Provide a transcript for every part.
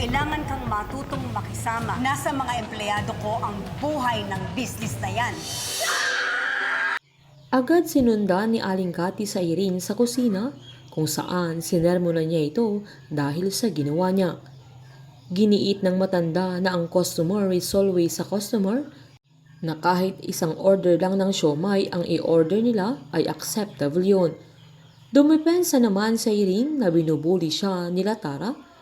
Kailangan kang matutong makisama. Nasa mga empleyado ko ang buhay ng business na yan. Agad sinundan ni Aling Cathy si Irene sa kusina kung saan sinermonan niya ito dahil sa ginawa niya. Giniit ng matanda na ang customer is always a customer, na kahit isang order lang ng siomai ang i-order nila ay acceptable yun. Dumipensa naman sa Irene na binubuli siya nila Tara,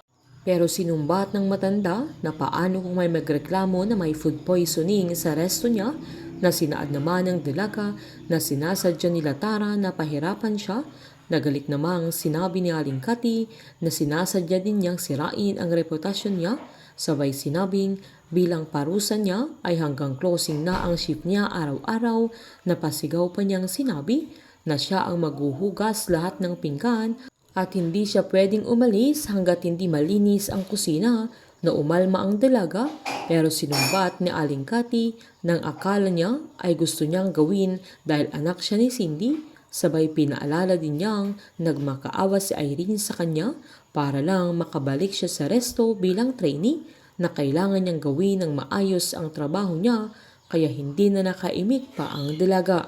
pero sinumbat ng matanda na paano kung may magreklamo na may food poisoning sa resto niya, na sinaad naman ng dalaga na sinasadya nila Tara na pahirapan siya. Nagalit namang sinabi ni Aling Cathy na sinasadya din niyang sirain ang reputasyon niya, sabay sinabing bilang parusa niya ay hanggang closing na ang shift niya araw-araw, na pasigaw pa niyang sinabi na siya ang maghuhugas lahat ng pinggan at hindi siya pwedeng umalis hanggat hindi malinis ang kusina, na umalma ang dalaga. Pero sinumbat ni Aling Cathy nang akala niya ay gusto niyang gawin dahil anak siya ni Cindy. Sabay pinaalala din niyang nagmakaawa si Irene sa kanya para lang makabalik siya sa resto bilang trainee, na kailangan niyang gawin ng maayos ang trabaho niya, kaya hindi na nakaimik pa ang dalaga.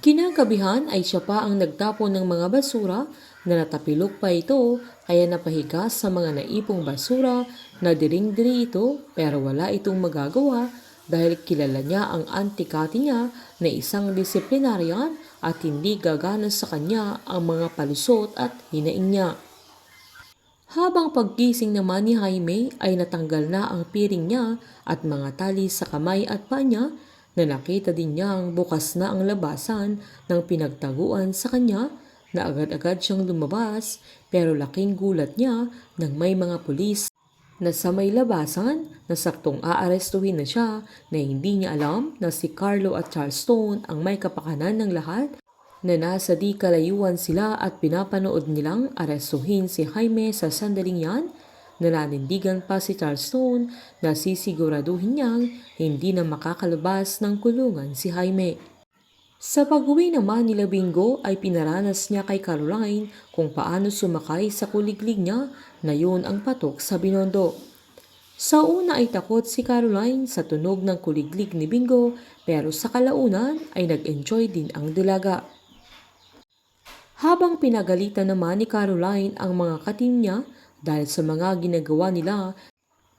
Kinagabihan ay siya pa ang nagtapon ng mga basura, na natapilok pa ito kaya napahiga sa mga naipong basura, na diring-diri ito pero wala itong magagawa dahil kilala niya ang Auntie Cathy niya na isang disiplinaryan at hindi gagana sa kanya ang mga palusot at hinaing niya. Habang paggising naman ni Jaime ay natanggal na ang piring niya at mga tali sa kamay at paa niya, na nakita din niyang bukas na ang labasan ng pinagtaguan sa kanya, na agad-agad siyang lumabas, pero laking gulat niya nang may mga pulis na sa may labasan na saktong aarestuhin na siya, na hindi niya alam na si Carlo at Charleston ang may kapakanan ng lahat, na nasa di kalayuan sila at pinapanood nilang arestuhin si Jaime sa sandaling yan, na nanindigan pa si Charleston na sisiguraduhin niyang hindi na makakalabas ng kulungan si Jaime. Sa pag-uwi naman nila Bingo ay pinaranas niya kay Caroline kung paano sumakay sa kuliglig niya na yun ang patok sa Binondo. Sa una ay takot si Caroline sa tunog ng kuliglig ni Bingo, pero sa kalaunan ay nag-enjoy din ang dalaga. Habang pinagalitan naman ni Caroline ang mga katim niya dahil sa mga ginagawa nila,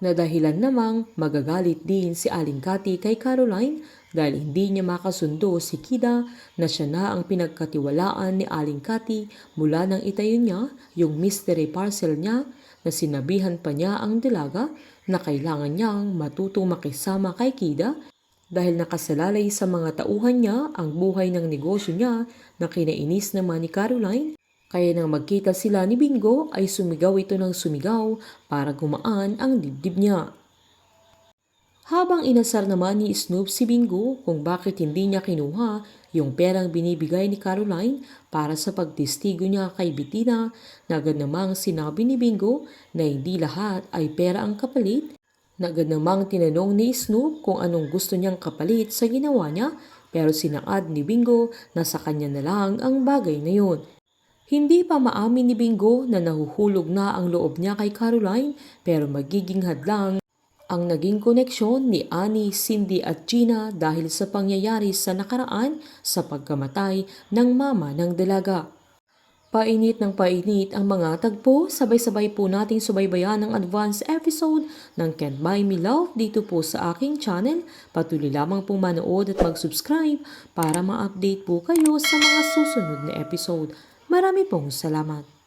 na dahilan namang magagalit din si Aling Cathy kay Caroline dahil hindi niya makasundo si Kida, na siya na ang pinagkatiwalaan ni Aling Cathy mula nang itayo niya yung mystery parcel niya, na sinabihan pa niya ang dalaga na kailangan niyang matutong makisama kay Kida dahil nakasalalay sa mga tauhan niya ang buhay ng negosyo niya, na kinainis naman ni Caroline. Kaya nang magkita sila ni Bingo ay sumigaw ito ng sumigaw para gumaan ang dibdib niya. Habang inasar naman ni Snoop si Bingo kung bakit hindi niya kinuha yung perang binibigay ni Caroline para sa pagtestigo niya kay Bettina, na agad namang sinabi ni Bingo na hindi lahat ay pera ang kapalit, na agad namang tinanong ni Snoop kung anong gusto niyang kapalit sa ginawa niya, pero sinaad ni Bingo na sa kanya na lang ang bagay na yun. Hindi pa maamin ni Bingo na nahuhulog na ang loob niya kay Caroline, pero magiging hadlang ang naging koneksyon ni Annie, Cindy at Gina dahil sa pangyayari sa nakaraan sa pagkamatay ng mama ng dalaga. Painit ng painit ang mga tagpo, sabay-sabay po nating subaybayan ang advance episode ng Can't Buy Me Love dito po sa aking channel. Patuloy lamang pong manood at mag-subscribe para ma-update po kayo sa mga susunod na episode. Marami pong salamat.